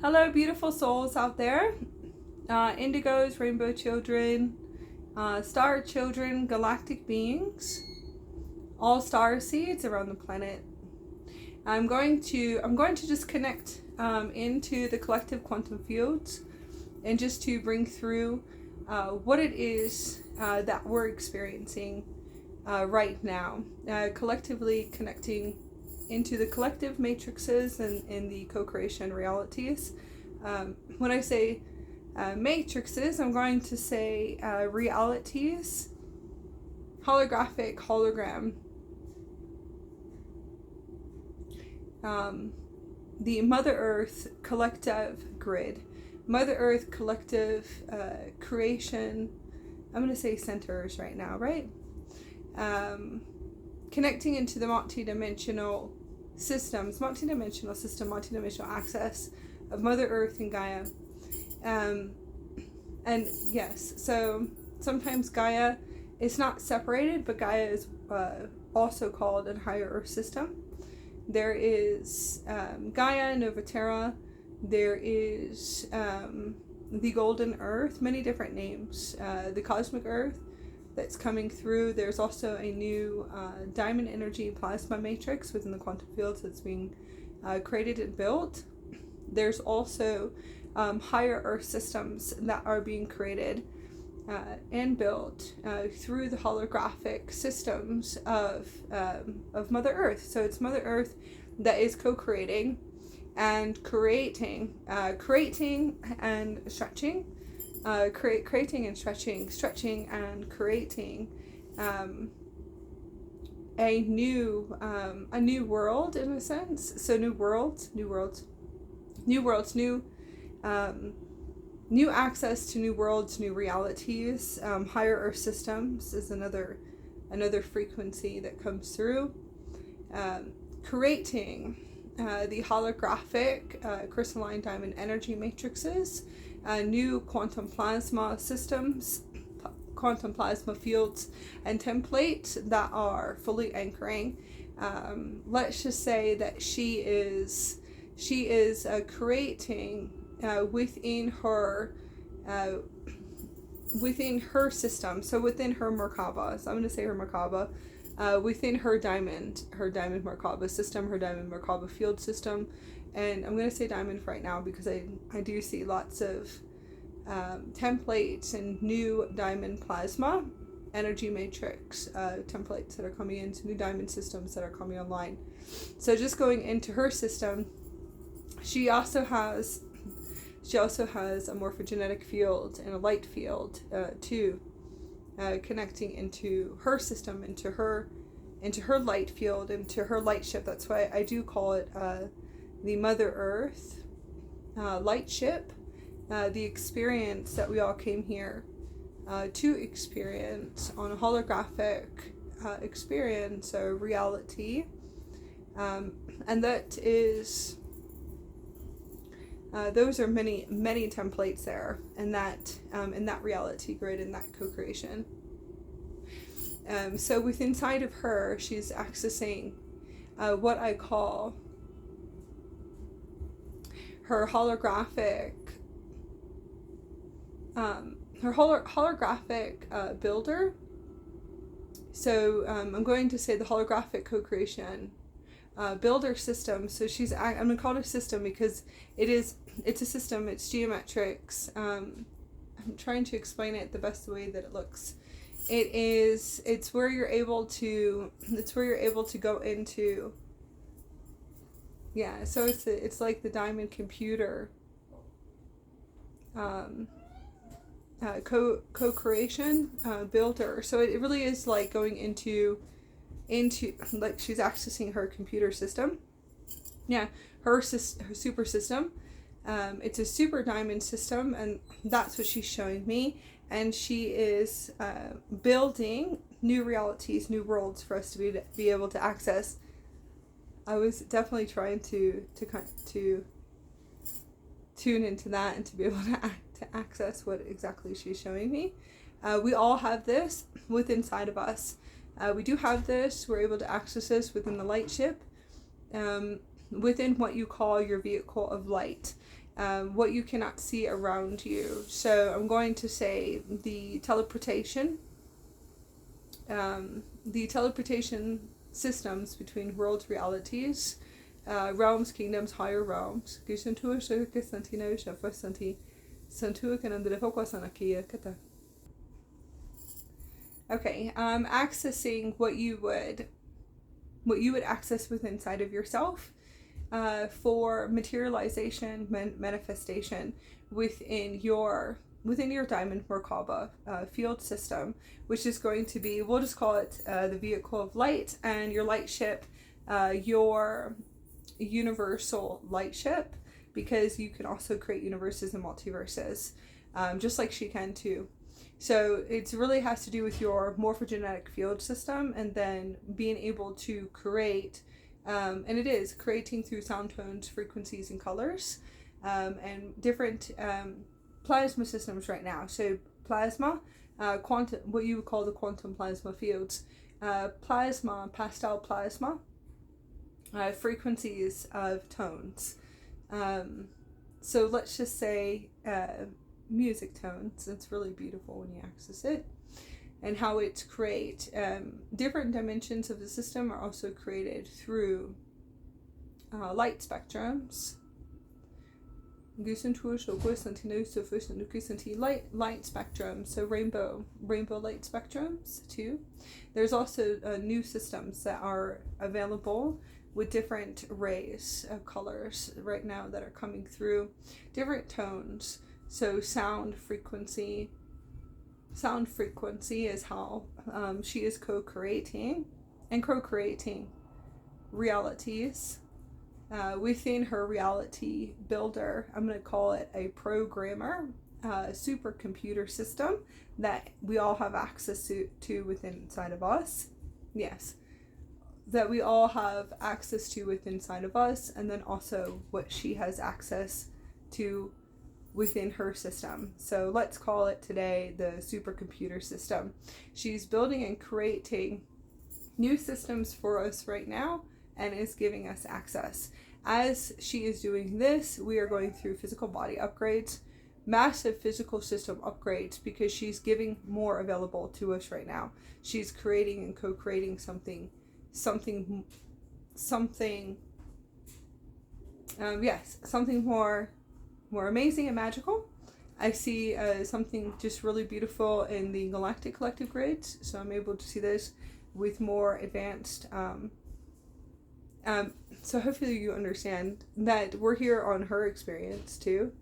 Hello, beautiful souls out there. Indigos, rainbow children, star children, galactic beings, all star seeds around the planet. I'm going to just connect into the collective quantum fields, and just to bring through what it is that we're experiencing right now, collectively connecting into the collective matrices and in the co-creation realities. When I say matrices, I'm going to say realities, holographic, hologram, the Mother Earth collective grid, Mother Earth collective creation. I'm going to say centers right now, right? Connecting into the multi-dimensional systems, multi-dimensional access of Mother Earth and Gaia. And yes, so sometimes Gaia is not separated, but Gaia is also called a higher Earth system. There is Gaia, Nova Terra. There is the Golden Earth, many different names. The Cosmic Earth that's coming through. There's also a new diamond energy plasma matrix within the quantum fields that's being created and built. There's also higher Earth systems that are being created and built through the holographic systems of Mother Earth. So it's Mother Earth that is co-creating and creating and stretching. Creating and stretching and creating a new world, in a sense. So new access to new worlds, new realities. Higher Earth systems is another frequency that comes through. Creating the holographic crystalline diamond energy matrices. New quantum plasma systems, quantum plasma fields and templates that are fully anchoring. Let's just say that she is creating within her system, so within her Merkaba. So I'm going to say her Merkaba, within her diamond Merkaba system, her diamond Merkaba field system. And I'm going to say diamond right now because I do see lots of templates and new diamond plasma energy matrix templates that are coming into new diamond systems that are coming online. So just going into her system, she also has a morphogenetic field and a light field too, connecting into her system, into her light field, into her light ship. That's why I do call it the Mother Earth light ship, the experience that we all came here to experience on a holographic experience or reality, and that is those are many templates there in that reality grid, in that co-creation. So within inside of her, she's accessing what I call her holographic builder. So I'm going to say the holographic co-creation builder system. So I'm going to call it a system because it's a system. It's geometrics. I'm trying to explain it the best way that it looks. It's where you're able to go into. Yeah, so it's like the diamond computer co-creation builder. So it really is like going into like she's accessing her computer system. Yeah, her super system. It's a super diamond system, and that's what she's showing me. And she is building new realities, new worlds for us to be able to access. I was definitely trying to tune into that and to be able to access what exactly she's showing me. We all have this within inside of us. We do have this. We're able to access this within the light ship, within what you call your vehicle of light. what you cannot see around you. So I'm going to say the teleportation systems between worlds, realities, realms, kingdoms, higher realms. Okay, accessing what you would access within inside of yourself, for materialization, manifestation within your diamond Merkaba field system, which is going to be, we'll just call it the vehicle of light, and your light ship, your universal light ship, because you can also create universes and multiverses, just like she can too. So it really has to do with your morphogenetic field system, and then being able to create, and it is creating through sound tones, frequencies, and colors, and different plasma systems right now. So plasma, quantum, what you would call the quantum plasma fields, plasma, pastel plasma, frequencies of tones. So let's just say music tones. It's really beautiful when you access it, and how it's create different dimensions of the system are also created through light spectrums. Light spectrum, so rainbow light spectrums too. There's also new systems that are available with different rays of colors right now that are coming through, different tones. So sound frequency is how she is co-creating realities within her reality builder. I'm going to call it a programmer, supercomputer system that we all have access to within inside of us. Yes, that we all have access to within inside of us, and then also what she has access to within her system. So let's call it today the supercomputer system. She's building and creating new systems for us right now, and is giving us access. As she is doing this, we are going through physical body upgrades, massive physical system upgrades, because she's giving more available to us right now. She's creating and co-creating something more amazing and magical. I see something just really beautiful in the Galactic collective grids, so I'm able to see this with more advanced. So hopefully you understand that we're here on her experience too,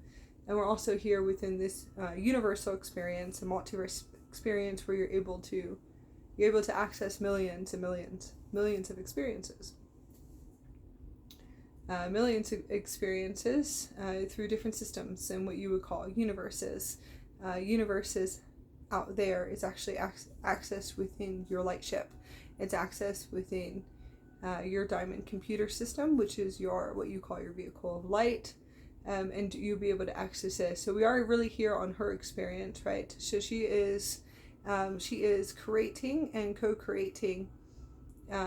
and we're also here within this universal experience and multiverse experience, where you're able to access millions and millions of experiences. Millions of experiences through different systems and what you would call universes. Universes out there is actually accessed within your light ship. It's accessed within your diamond computer system, which is what you call your vehicle of light, and you'll be able to access this. So we are really here on her experience, right? So she is creating and co-creating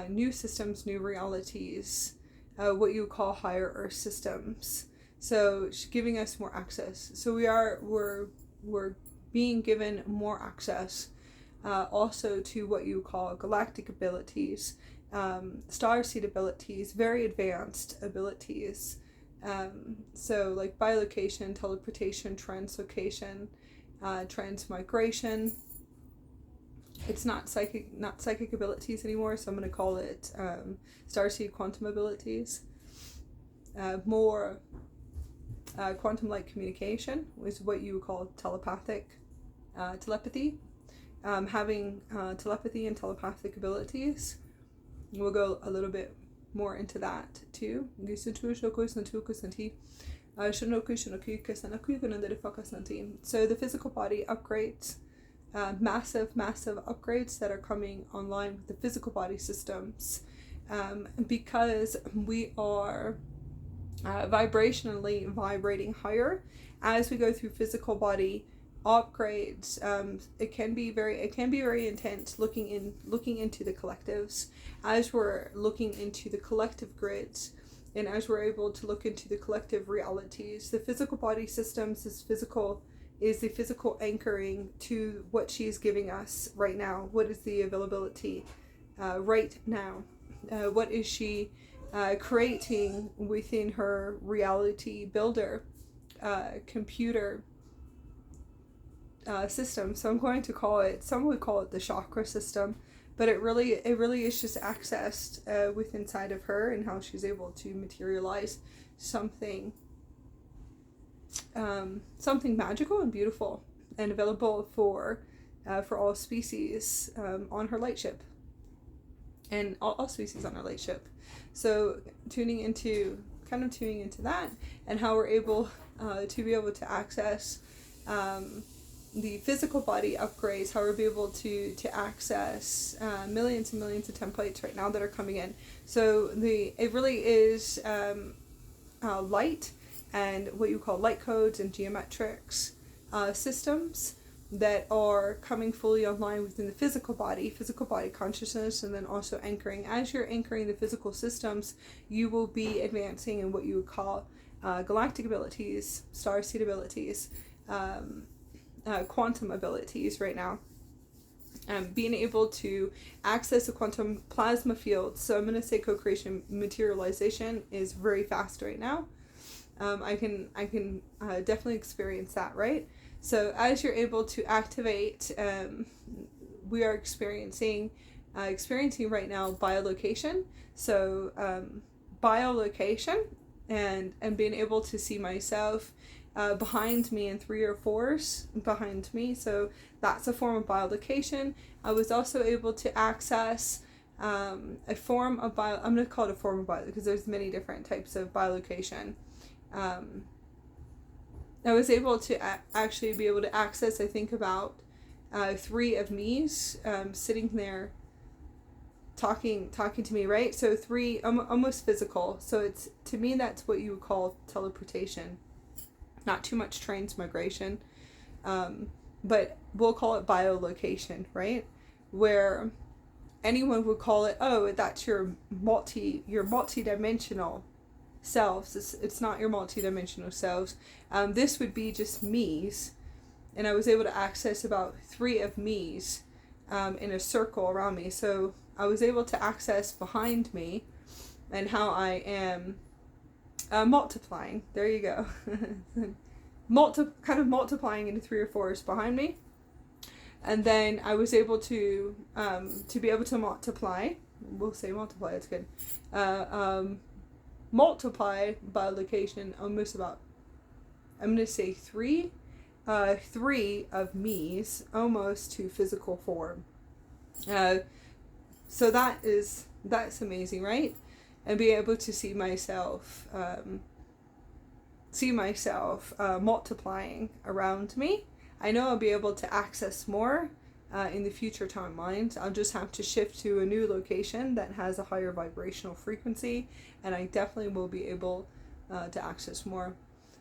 new systems, new realities, what you call higher earth systems. So she's giving us more access. So we're being given more access, also to what you call galactic abilities, starseed abilities, very advanced abilities. So like bilocation, teleportation, translocation, transmigration. It's not psychic abilities anymore, so I'm going to call it starseed quantum abilities. More quantum-like communication is what you would call telepathy. Having telepathy and telepathic abilities. We'll go a little bit more into that too. So the physical body upgrades, massive upgrades that are coming online with the physical body systems, because we are vibrationally vibrating higher as we go through physical body upgrades. It can be very intense looking into the collectives. As we're looking into the collective grids, And as we're able to look into the collective realities, the physical body systems is the physical anchoring to what she is giving us right now. What is the availability right now? What is she creating within her reality builder computer system? So I'm going to call it, some would call it the chakra system, but it really is just accessed with inside of her, and how she's able to materialize something magical and beautiful and available for all species on her lightship, and all species on her lightship. So tuning into that, and how we're able to be able to access the physical body upgrades, how we'll be able to access millions and millions of templates right now that are coming in. So it really is light and what you call light codes and geometrics systems that are coming fully online within the physical body consciousness, and then also anchoring. As you're anchoring the physical systems, you will be advancing in what you would call galactic abilities, starseed abilities, quantum abilities right now. Being able to access a quantum plasma field. So I'm going to say co-creation materialization is very fast right now. I can definitely experience that, right? So as you're able to activate, we are experiencing right now biolocation. So biolocation and being able to see myself behind me in 3 or 4s behind me. So that's a form of biolocation. I was also able to access a form of I'm going to call it a form of bio, because there's many different types of biolocation. I was able to actually be able to access, I think, about 3 of me's sitting there talking to me, right? So 3, almost physical. So it's, to me, that's what you would call teleportation. Not too much transmigration, but we'll call it biolocation, right? Where anyone would call it, oh, that's your multi-dimensional selves. It's not your multi-dimensional selves. This would be just me's, and I was able to access about 3 of me's in a circle around me. So I was able to access behind me and how I am multiplying. There you go. Kind of multiplying into 3 or 4s behind me, and then I was able to be able to multiply. We'll say multiply. It's good. Multiply by location almost about, I'm gonna say 3 of me's almost to physical form. So that's amazing, right? And be able to see myself multiplying around me. I know I'll be able to access more in the future timelines. I'll just have to shift to a new location that has a higher vibrational frequency, and I definitely will be able to access more.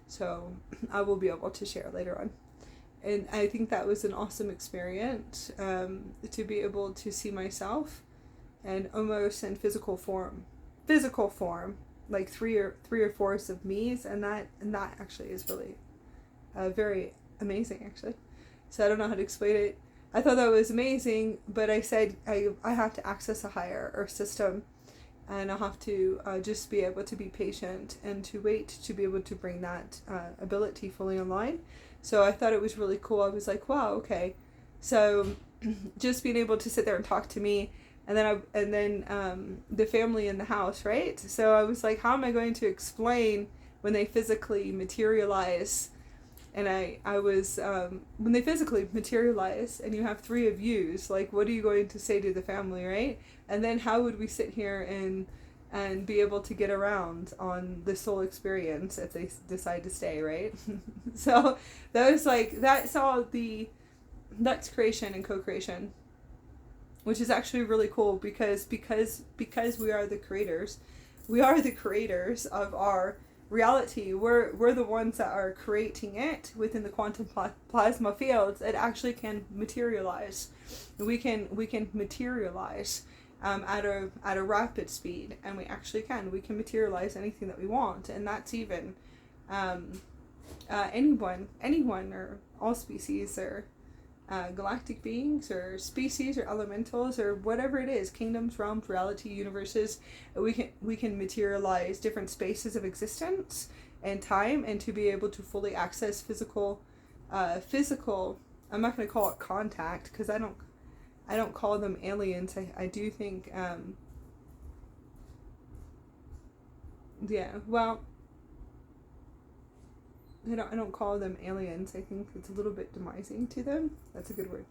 So I will be able to share later on. And I think that was an awesome experience, to be able to see myself and almost in physical form, like 3 or 4s of me's, and that actually is really very amazing, actually. So I don't know how to explain it. I thought that was amazing, but I said I have to access a higher earth system, and I'll have to just be able to be patient and to wait to be able to bring that ability fully online. So I thought it was really cool. I was like, wow, okay. So just being able to sit there and talk to me, and then the family in the house, right? So I was like, how am I going to explain when they physically materialize? And I was, when they physically materialize and you have 3 of yous, like, what are you going to say to the family, right? And then how would we sit here and be able to get around on the soul experience if they decide to stay, right? So that was like, that's creation and co-creation, which is actually really cool because we are the creators of our reality. We're the ones that are creating it within the quantum plasma fields. It actually can materialize. We can materialize at a rapid speed, and we actually can. We can materialize anything that we want, and that's even anyone or all species or galactic beings or species or elementals or whatever it is, kingdoms, realms, reality, universes. We can materialize different spaces of existence and time, and to be able to fully access physical. I'm not going to call it contact, because I don't call them aliens. I do think well, I don't call them aliens. I think it's a little bit demising to them. That's a good word.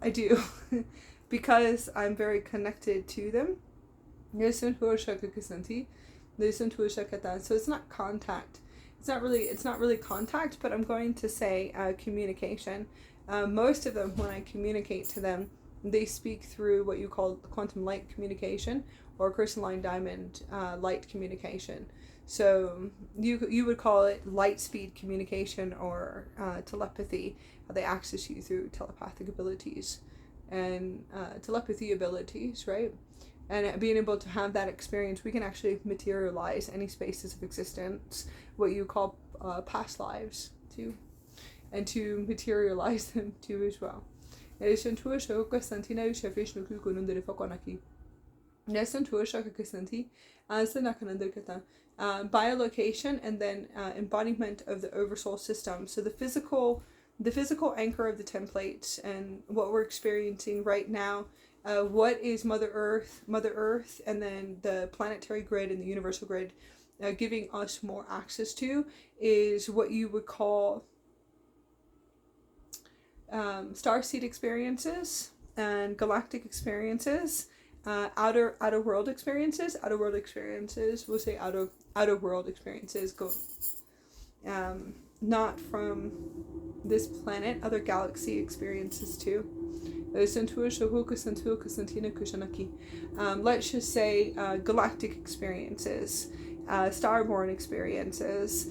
I do because I'm very connected to them. So it's not contact. It's not really contact, but I'm going to say communication. Most of them, when I communicate to them, they speak through what you call quantum light communication or crystalline diamond light communication. So you would call it light speed communication or telepathy. They access you through telepathic abilities and telepathy abilities, right? And being able to have that experience, we can actually materialize any spaces of existence, what you call past lives too, and to materialize them too as well. Biolocation and then embodiment of the OverSouls system. So the physical anchor of the templates and what we're experiencing right now. What is Mother Earth, and then the planetary grid and the universal grid giving us more access to is what you would call Starseed experiences and Galactic experiences, outer world experiences. We'll say outer world experiences. Not from this planet, other galaxy experiences too. Let's just say galactic experiences, starborn experiences,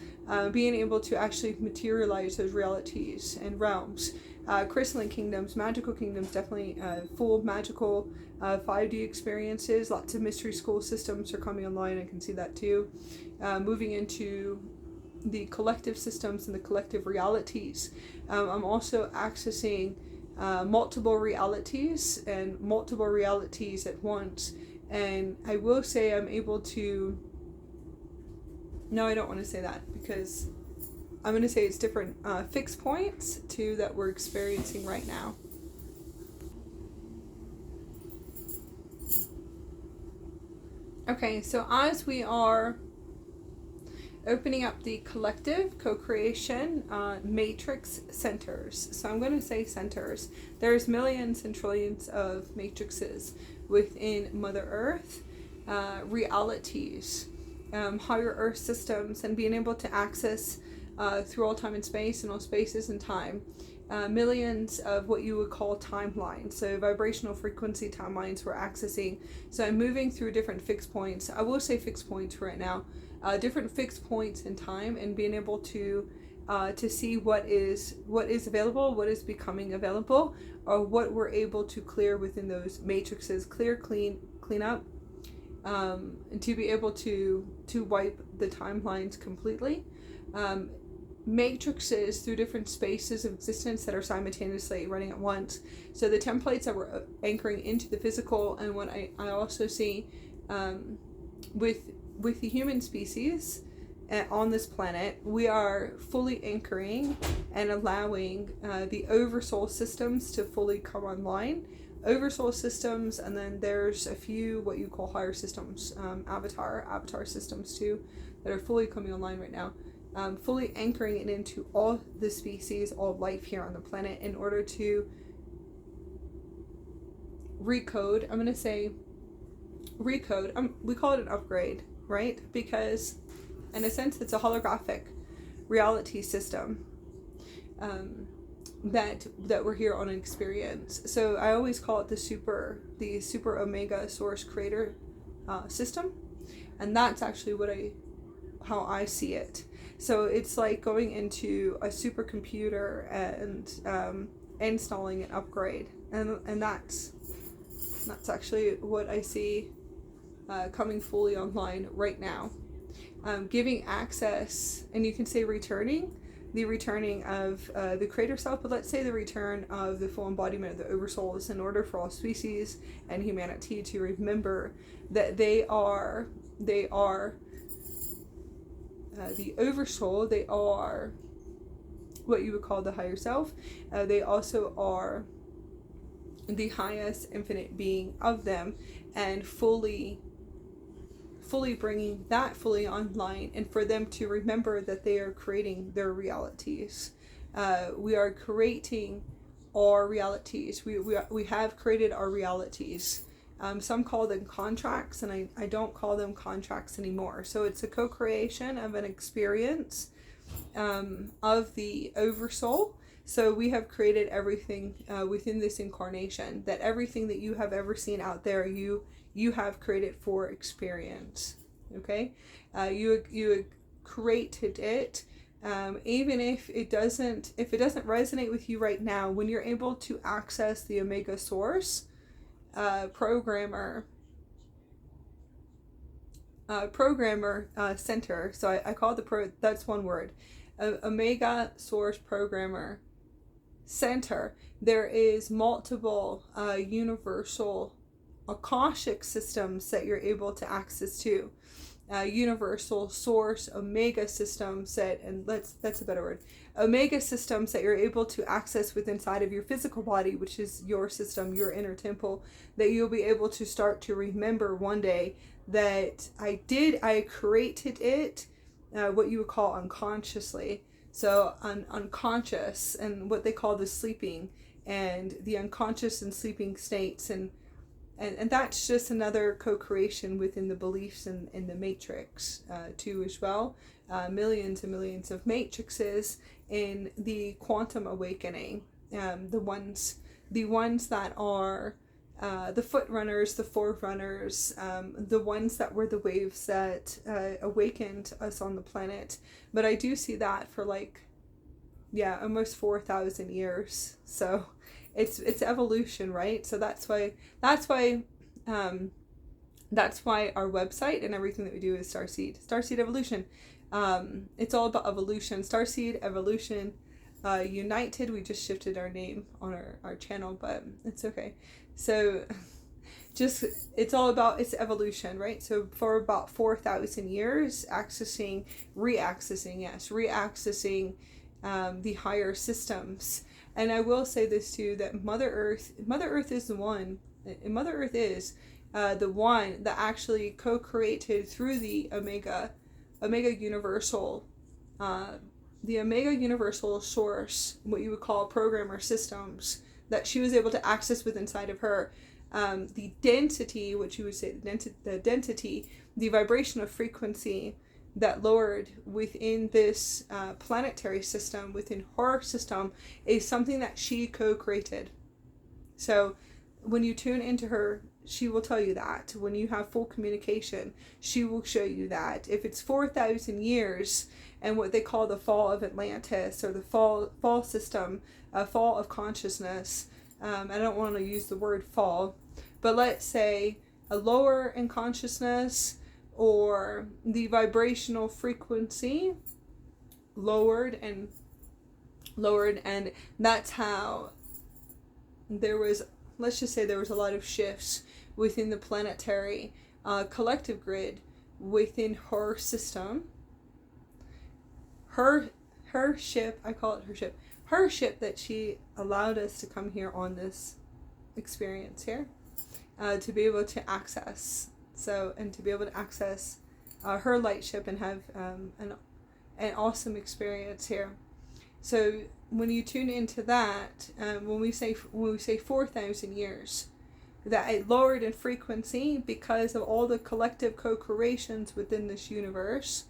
being able to actually materialize those realities and realms. Crystalline kingdoms, magical kingdoms, definitely full magical 5D experiences. Lots of mystery school systems are coming online. I can see that too. Moving into the collective systems and the collective realities. I'm also accessing multiple realities at once. And I will say I'm able to... No, I don't want to say that, because I'm going to say it's different fixed points too that we're experiencing right now. Okay, so as we are opening up the collective co-creation matrix centers. So I'm going to say centers. There's millions and trillions of matrices within Mother Earth, realities, higher Earth systems, and being able to access through all time and space and all spaces and time. Millions of what you would call timelines. So vibrational frequency timelines we're accessing. So I'm moving through different fixed points. I will say fixed points right now. Different fixed points in time, and being able to see what is available, what is becoming available, or what we're able to clear within those matrices, clean up, and to be able to wipe the timelines completely. Matrices through different spaces of existence that are simultaneously running at once. So the templates that we're anchoring into the physical, and what I also see with the human species on this planet, we are fully anchoring and allowing the oversoul systems to fully come online. Oversoul systems, and then there's a few what you call higher systems, avatar systems too, that are fully coming online right now. Fully anchoring it into all the species, all life here on the planet, in order to recode. I'm going to say recode. We call it an upgrade, right? Because in a sense it's a holographic reality system that we're here on an experience. So I always call it the super omega source creator system, and that's actually how I see it. So it's like going into a supercomputer and installing an upgrade, and that's That's actually what I see coming fully online right now. Giving access, and you can say returning, the returning of the creator self, but let's say the return of the full embodiment of the oversouls, in order for all species and humanity to remember that they are the oversoul. They are what you would call the higher self. They also are the highest infinite being of them, and fully bringing that fully online, and for them to remember that they are creating their realities. We are creating our realities. We have created our realities. Some call them contracts, and I don't call them contracts anymore. So it's a co-creation of an experience of the oversoul. So we have created everything within this incarnation, that everything that you have ever seen out there, you have created for experience. Okay, you created it, even if it doesn't resonate with you right now. When you're able to access the Omega Source programmer center, so I call it that's one word, Omega Source Programmer Center. There is multiple universal Akashic systems that you're able to access to. Universal source Omega system set, and that's a better word, Omega systems that you're able to access with inside of your physical body, which is your system, your inner temple, that you'll be able to start to remember one day that I created it, what you would call unconsciously. So unconscious, and what they call the sleeping, and the unconscious and sleeping states, and that's just another co-creation within the beliefs in the matrix too as well. Millions and millions of matrices in the quantum awakening. The ones that are the foot runners, the forerunners, the ones that were the waves that awakened us on the planet. But I do see that for almost 4,000 years. So it's evolution, right? So that's why our website and everything that we do is Starseed Evolution. It's all about evolution. Starseed Evolution United. We just shifted our name on our channel, but it's okay. So it's all about its evolution, right? So for about 4,000 years, reaccessing the higher systems. And I will say this too, that Mother Earth is the one, and Mother Earth is the one that actually co-created through the Omega Universal, the Omega Universal Source, what you would call programmer systems, that she was able to access with inside of her. The density, what you would say, the density, the vibrational frequency that lowered within this planetary system, within her system, is something that she co-created. So when you tune into her, she will tell you that. When you have full communication, she will show you that. If it's 4,000 years, and what they call the fall of Atlantis, or the fall system, fall of consciousness, I don't want to use the word fall, but let's say a lower in consciousness, or the vibrational frequency lowered, and that's how there was, let's just say there was a lot of shifts within the planetary collective grid within her system. Her ship, I call it her ship. Her ship that she allowed us to come here on this experience here, to be able to access. So, and to be able to access her light ship and have an awesome experience here. So when you tune into that, when we say 4,000 years, that it lowered in frequency because of all the collective co-creations within this universe.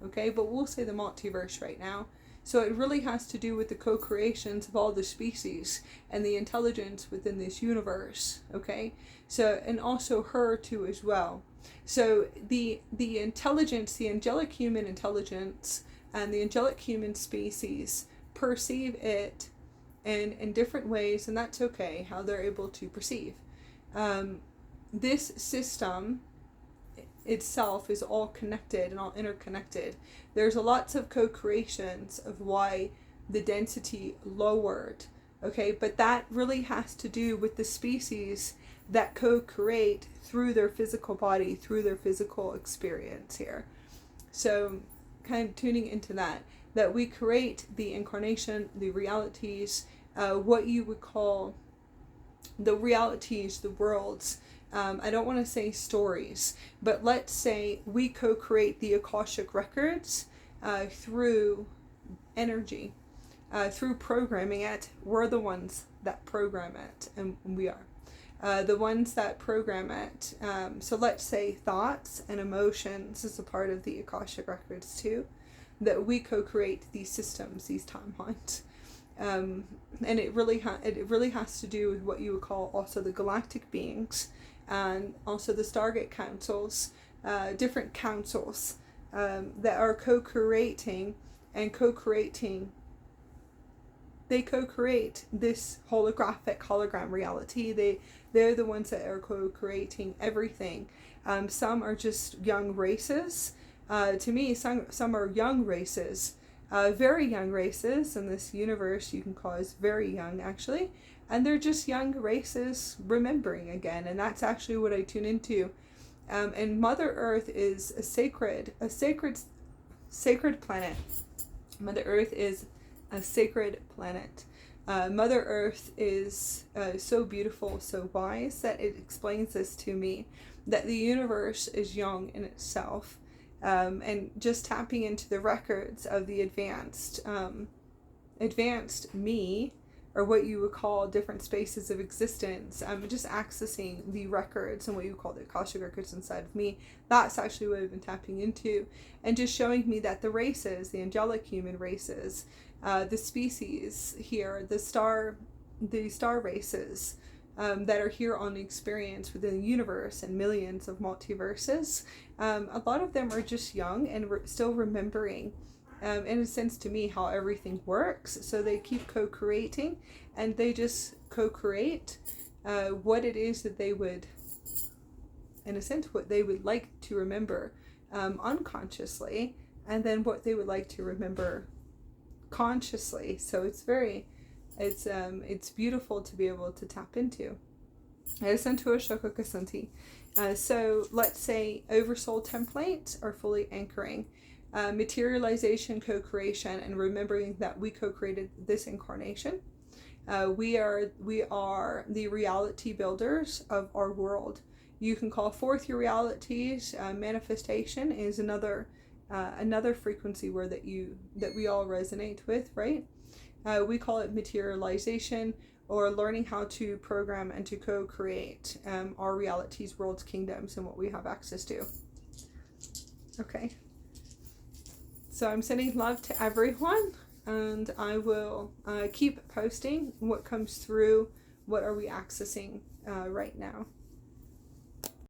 Okay, but we'll say the multiverse right now. So it really has to do with the co-creations of all the species and the intelligence within this universe. Okay, so, and also her too as well. So the intelligence, the angelic human intelligence, and the angelic human species perceive it in different ways, and that's okay, how they're able to perceive. This system itself is all connected and all interconnected. There's lots of co-creations of why the density lowered, okay, but that really has to do with the species that co-create through their physical body, through their physical experience here. So kind of tuning into that we create the incarnation, the realities, what you would call the realities, the worlds. I don't want to say stories, but let's say we co-create the Akashic records through energy, through programming it. We're the ones that program it, and we are the ones that program it. So let's say thoughts and emotions is a part of the Akashic records too, that we co-create these systems, these timelines. And it really has to do with what you would call also the galactic beings, and also the Stargate councils, different councils that are co-creating and co-creating. They co-create this hologram reality. They're the ones that are co-creating everything. Some are just young races. To me, some are young races. Very young races in this universe you can call as very young actually, and they're just young races remembering again, and that's actually what I tune into. And Mother Earth is a sacred planet. Mother Earth is a sacred planet. Mother Earth is so beautiful, so wise, that it explains this to me, that the universe is young in itself. And just tapping into the records of the advanced me, or what you would call different spaces of existence, just accessing the records and what you call the Akashic records inside of me. That's actually what I've been tapping into, and just showing me that the races, the angelic human races, the species here, the star races, that are here on the experience within the universe and millions of multiverses. A lot of them are just young and still remembering, in a sense to me, how everything works. So they keep co-creating, and they just co-create what it is that they would, in a sense, what they would like to remember unconsciously, and then what they would like to remember consciously. So it's beautiful to be able to tap into. So let's say oversoul templates are fully anchoring, materialization, co-creation, and remembering that we co-created this incarnation. We are the reality builders of our world. You can call forth your realities. Manifestation is another frequency word that we all resonate with, right? We call it materialization, or learning how to program and to co-create our realities, worlds, kingdoms, and what we have access to. Okay. So I'm sending love to everyone, and I will keep posting what comes through, what are we accessing right now.